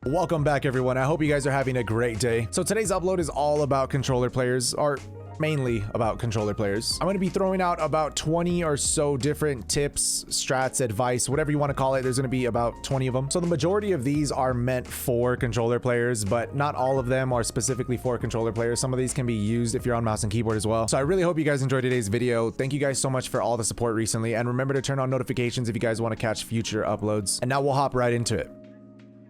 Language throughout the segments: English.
Welcome back, everyone. I hope you guys are having a great day. So today's upload is all about controller players, or mainly about controller players. I'm going to be throwing out about 20 or so different tips, strats, advice, whatever you want to call it. There's going to be about 20 of them. So the majority of these are meant for controller players, but not all of them are specifically for controller players. Some of these can be used if you're on mouse and keyboard as well. So I really hope you guys enjoyed today's video. Thank you guys so much for all the support recently. And remember to turn on notifications if you guys want to catch future uploads. And now we'll hop right into it.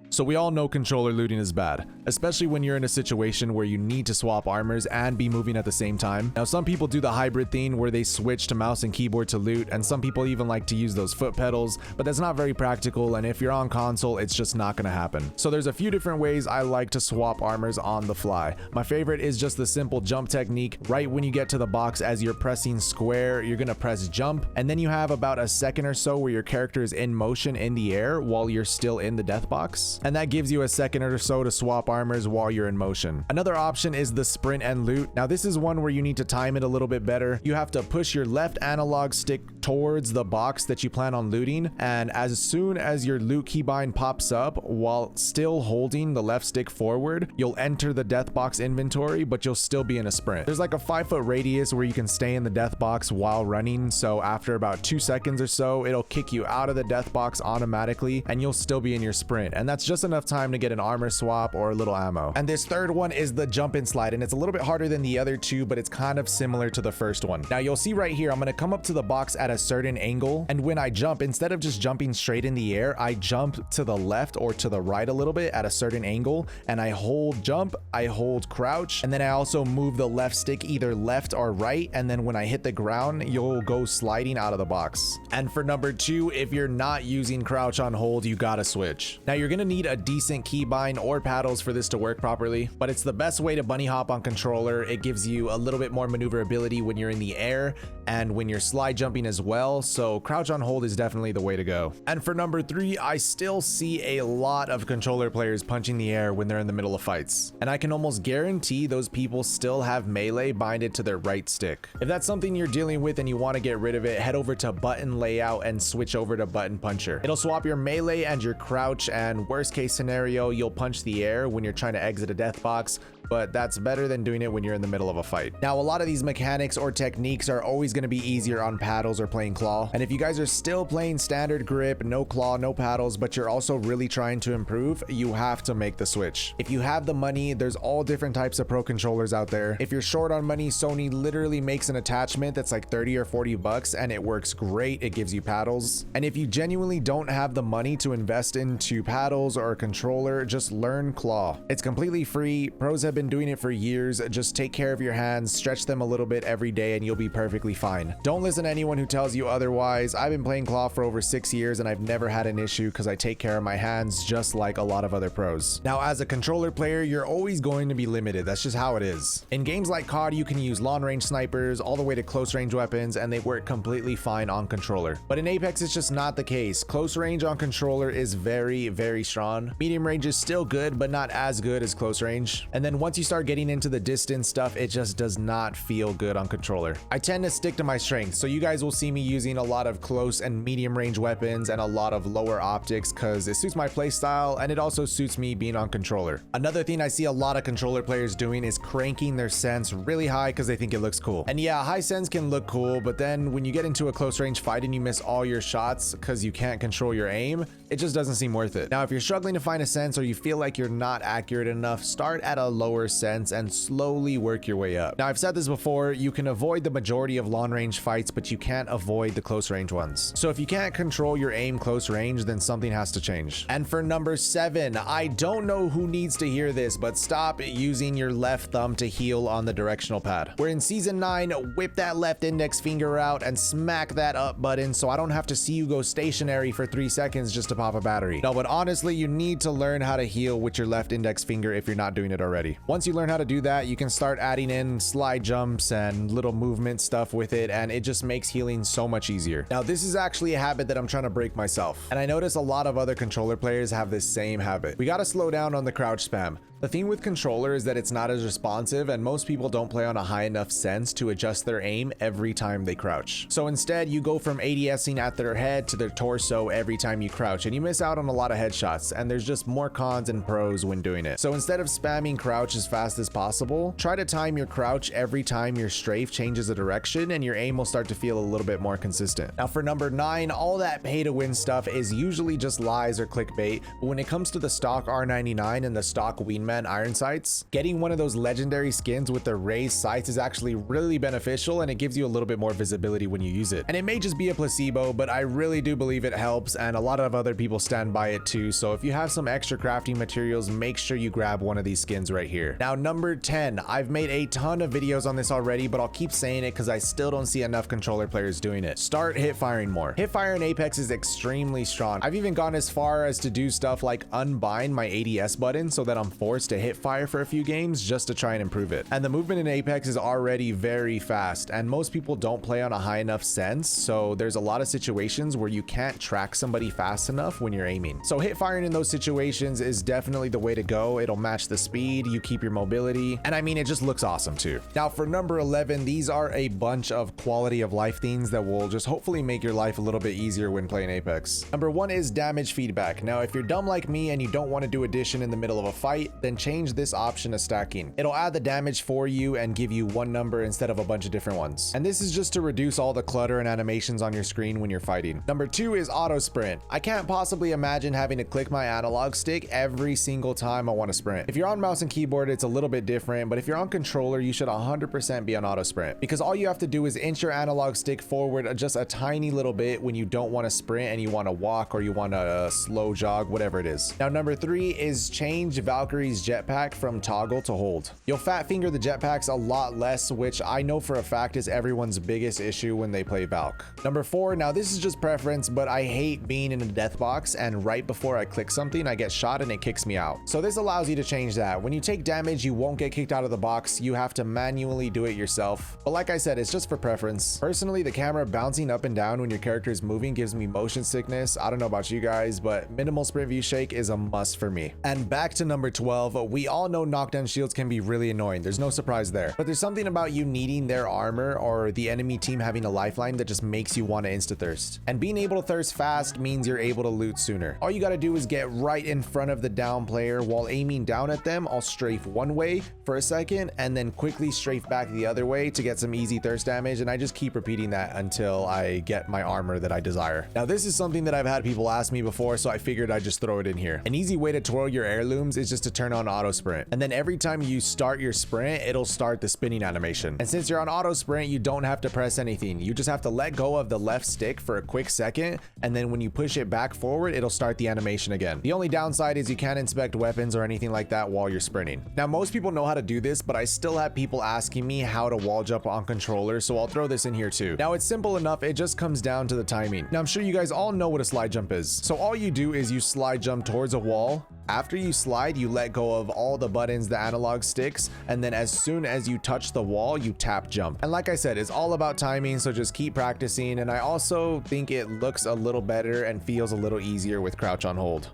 So we all know controller looting is bad, especially when you're in a situation where you need to swap armors and be moving at the same time. Now, some people do the hybrid thing where they switch to mouse and keyboard to loot, and some people even like to use those foot pedals, but that's not very practical, and if you're on console, it's just not gonna happen. So there's a few different ways I like to swap armors on the fly. My favorite is just the simple jump technique. Right when you get to the box, as you're pressing square, you're gonna press jump, and then you have about a second or so where your character is in motion in the air while you're still in the death box. And that gives you a second or so to swap armors while you're in motion. Another option is the sprint and loot. Now this is one where you need to time it a little bit better. You have to push your left analog stick towards the box that you plan on looting, and as soon as your loot keybind pops up while still holding the left stick forward, you'll enter the death box inventory, but you'll still be in a sprint. There's like a 5-foot radius where you can stay in the death box while running, so after about 2 seconds or so, it'll kick you out of the death box automatically and you'll still be in your sprint, and that's just enough time to get an armor swap or a little ammo. And this third one is the jump and slide, and it's a little bit harder than the other two, but it's kind of similar to the first one. Now you'll see right here, I'm going to come up to the box at a certain angle, and when I jump, instead of just jumping straight in the air, I jump to the left or to the right a little bit at a certain angle, and I hold jump, I hold crouch, and then I also move the left stick either left or right, and then when I hit the ground, you'll go sliding out of the box. And for number 2, if you're not using crouch on hold, you gotta switch. Now you're gonna need a decent keybind or paddles for this to work properly, but it's the best way to bunny hop on controller. It gives you a little bit more maneuverability when you're in the air and when you're slide jumping as well, so crouch on hold is definitely the way to go. And for number 3, I still see a lot of controller players punching the air when they're in the middle of fights, and I can almost guarantee those people still have melee binded to their right stick. If that's something you're dealing with and you want to get rid of it, head over to button layout and switch over to button puncher. It'll swap your melee and your crouch, and worst case scenario, you'll punch the air when you're trying to exit a death box, but that's better than doing it when you're in the middle of a fight. Now, a lot of these mechanics or techniques are always going to be easier on paddles or playing claw, and if you guys are still playing standard grip, no claw, no paddles, but you're also really trying to improve, you have to make the switch. If you have the money, there's all different types of pro controllers out there. If you're short on money, Sony literally makes an attachment that's like 30 or 40 bucks, and it works great. It gives you paddles. And if you genuinely don't have the money to invest into paddles or a controller, just learn claw. It's completely free. Pros have been doing it for years. Just take care of your hands, stretch them a little bit every day, and you'll be perfectly fine. Don't listen to anyone who tells you otherwise. I've been playing claw for over 6 years, and I've never had an issue because I take care of my hands just like a lot of other pros. Now, as a controller player, you're always going to be limited. That's just how it is. In games like COD, you can use long-range snipers all the way to close-range weapons, and they work completely fine on controller. But in Apex, it's just not the case. Close range on controller is very, very strong. Medium range is still good, but not as good as close range. And then once you start getting into the distance stuff, it just does not feel good on controller. I tend to stick to my strengths, so you guys will see me using a lot of close and medium range weapons and a lot of lower optics because it suits my playstyle, and it also suits me being on controller. Another thing I see a lot of controller players doing is cranking their sense really high because they think it looks cool. And yeah, high sense can look cool, but then when you get into a close range fight and you miss all your shots because you can't control your aim, it just doesn't seem worth it. Now, if you're struggling to find a sense or you feel like you're not accurate enough, start at a lower sense and slowly work your way up. Now, I've said this before, you can avoid the majority of long range fights, but you can't avoid the close range ones. So if you can't control your aim close range, then something has to change. And for number 7, I don't know who needs to hear this, but stop using your left thumb to heal on the directional pad. We're in season 9, whip that left index finger out and smack that up button so I don't have to see you go stationary for 3 seconds just to pop a battery. No, but honestly, you need to learn how to heal with your left index finger if you're not doing it already. Once you learn how to do that, you can start adding in slide jumps and little movement stuff with it, and it just makes healing so much easier. Now, this is actually a habit that I'm trying to break myself, and I notice a lot of other controller players have this same habit. We gotta slow down on the crouch spam. The thing with controller is that it's not as responsive, and most people don't play on a high enough sense to adjust their aim every time they crouch. So instead, you go from ADSing at their head to their torso every time you crouch, and you miss out on a lot of headshots, and there's just more cons and pros when doing it. So instead of spamming crouch as fast as possible, try to time your crouch every time your strafe changes a direction, and your aim will start to feel a little bit more consistent. Now for number 9, all that pay to win stuff is usually just lies or clickbait, but when it comes to the stock R99 and the stock Wingman iron sights, getting one of those legendary skins with the raised sights is actually really beneficial, and it gives you a little bit more visibility when you use it. And it may just be a placebo, but I really do believe it helps, and a lot of other people stand by it too. So if you have some extra crafting materials, make sure you grab one of these skins right here. Now number 10, I've made a ton of videos on this already, but I'll keep saying it because I still don't see enough controller players doing it. Start hip firing more. Hip fire in Apex is extremely strong. I've even gone as far as to do stuff like unbind my ADS button so that I'm forced to hip fire for a few games just to try and improve it. And the movement in Apex is already very fast, and most people don't play on a high enough sense, so there's a lot of situations where you can't track somebody fast enough when you're aiming. So hip firing in those situations is definitely the way to go. It'll match the speed, you keep your mobility, and I mean, it just looks awesome too. Now for number 11, these are a bunch of quality of life things that will just hopefully make your life a little bit easier when playing Apex. Number 1 is damage feedback. Now if you're dumb like me and you don't want to do addition in the middle of a fight, then change this option to stacking. It'll add the damage for you and give you one number instead of a bunch of different ones. And this is just to reduce all the clutter and animations on your screen when you're fighting. Number 2 is auto sprint. I can't possibly imagine having to click my analog stick every single time I want to sprint. If you're on mouse and keyboard, it's a little bit different, but if you're on controller, you should 100% be on auto sprint, because all you have to do is inch your analog stick forward just a tiny little bit when you don't want to sprint and you want to walk or you want to slow jog, whatever it is. Now number 3 is change Valkyrie's jetpack from toggle to hold. You'll fat finger the jetpacks a lot less, which I know for a fact is everyone's biggest issue when they play Valk. Number 4, now this is just preference, but I hate being in a death box and right before I click something, I get shot and it kicks me out. So this allows you to change that. When you take damage, you won't get kicked out of the box. You have to manually do it yourself. But like I said, it's just for preference. Personally, the camera bouncing up and down when your character is moving gives me motion sickness. I don't know about you guys, but minimal sprint view shake is a must for me. And back to number 12, we all know knockdown shields can be really annoying. There's no surprise there. But there's something about you needing their armor or the enemy team having a lifeline that just makes you want to insta-thirst. And being able to thirst fast means you're able to loot sooner. All you gotta do is get right in front of the down player. While aiming down at them, I'll strafe one way for a second and then quickly strafe back the other way to get some easy thirst damage, and I just keep repeating that until I get my armor that I desire. Now this is something that I've had people ask me before, so I figured I'd just throw it in here. An easy way to twirl your heirlooms is just to turn on auto sprint, and then every time you start your sprint, it'll start the spinning animation. And since you're on auto sprint, you don't have to press anything. You just have to let go of the left stick for a quick second, and then when you push it back forward, it'll start the animation again. The only downside is you can't inspect weapons or anything like that while you're sprinting. Now most people know how to do this, but I still have people asking me how to wall jump on controller, so I'll throw this in here too. Now it's simple enough, it just comes down to the timing. Now I'm sure you guys all know what a slide jump is. So all you do is you slide jump towards a wall. After you slide, you let go of all the buttons, the analog sticks, and then as soon as you touch the wall, you tap jump. And like I said, it's all about timing, so just keep practicing. And I also think it looks a little better and feels a little easier with crouch on hold.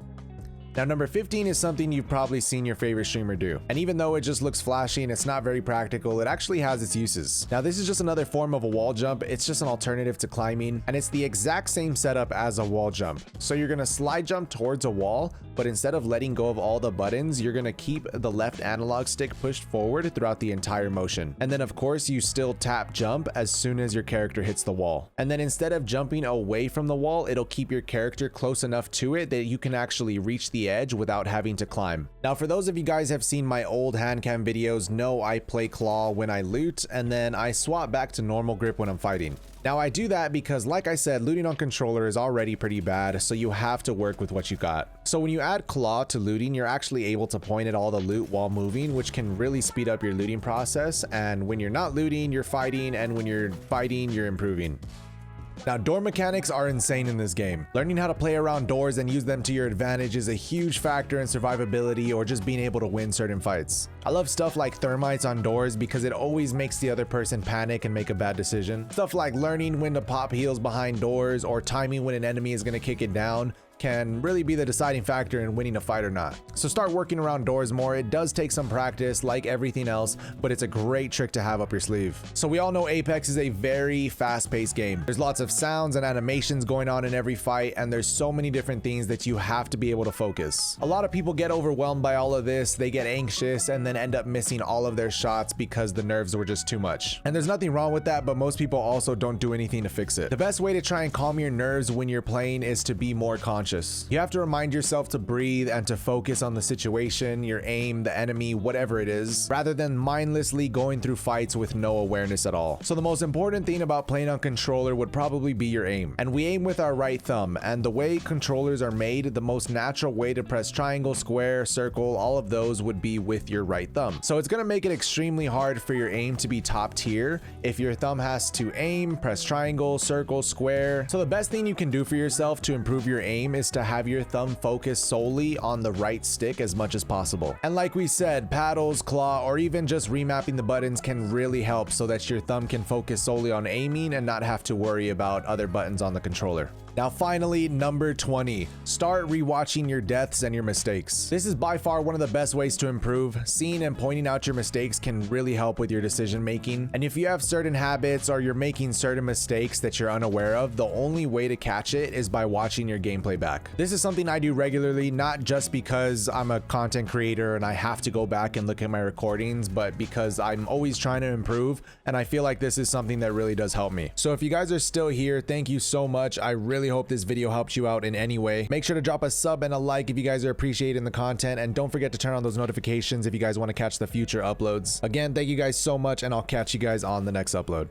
Now number 15 is something you've probably seen your favorite streamer do. And even though it just looks flashy and it's not very practical, it actually has its uses. Now this is just another form of a wall jump. It's just an alternative to climbing, and it's the exact same setup as a wall jump. So you're gonna slide jump towards a wall, but instead of letting go of all the buttons, you're gonna keep the left analog stick pushed forward throughout the entire motion. And then of course you still tap jump as soon as your character hits the wall. And then instead of jumping away from the wall, it'll keep your character close enough to it that you can actually reach the edge without having to climb. Now for those of you guys have seen my old hand cam videos, know I play claw when I loot, and then I swap back to normal grip when I'm fighting. Now I do that because, like I said, looting on controller is already pretty bad, so you have to work with what you got. So when you add claw to looting, you're actually able to point at all the loot while moving, which can really speed up your looting process. And when you're not looting, you're fighting, and when you're fighting, you're improving. Now, door mechanics are insane in this game. Learning how to play around doors and use them to your advantage is a huge factor in survivability or just being able to win certain fights. I love stuff like thermites on doors because it always makes the other person panic and make a bad decision. Stuff like learning when to pop heals behind doors or timing when an enemy is going to kick it down can really be the deciding factor in winning a fight or not. So start working around doors more. It does take some practice like everything else, but it's a great trick to have up your sleeve. So we all know Apex is a very fast-paced game. There's lots of sounds and animations going on in every fight, and there's so many different things that you have to be able to focus. A lot of people get overwhelmed by all of this. They get anxious and then end up missing all of their shots because the nerves were just too much. And there's nothing wrong with that, but most people also don't do anything to fix it. The best way to try and calm your nerves when you're playing is to be more conscious. You have to remind yourself to breathe and to focus on the situation, your aim, the enemy, whatever it is, rather than mindlessly going through fights with no awareness at all. So the most important thing about playing on controller would probably be your aim. And we aim with our right thumb, and the way controllers are made, the most natural way to press triangle, square, circle, all of those would be with your right thumb. So it's going to make it extremely hard for your aim to be top tier if your thumb has to aim, press triangle, circle, square. So the best thing you can do for yourself to improve your aim is to have your thumb focus solely on the right stick as much as possible. And like we said, paddles, claw, or even just remapping the buttons can really help so that your thumb can focus solely on aiming and not have to worry about other buttons on the controller. Now finally, number 20, start rewatching your deaths and your mistakes. This is by far one of the best ways to improve. Seeing and pointing out your mistakes can really help with your decision making. And if you have certain habits or you're making certain mistakes that you're unaware of, the only way to catch it is by watching your gameplay back. This is something I do regularly, not just because I'm a content creator and I have to go back and look at my recordings, but because I'm always trying to improve, and I feel like this is something that really does help me. So if you guys are still here, thank you so much. I really hope this video helped you out in any way. Make sure to drop a sub and a like if you guys are appreciating the content, and don't forget to turn on those notifications if you guys want to catch the future uploads. Again, thank you guys so much, and I'll catch you guys on the next upload.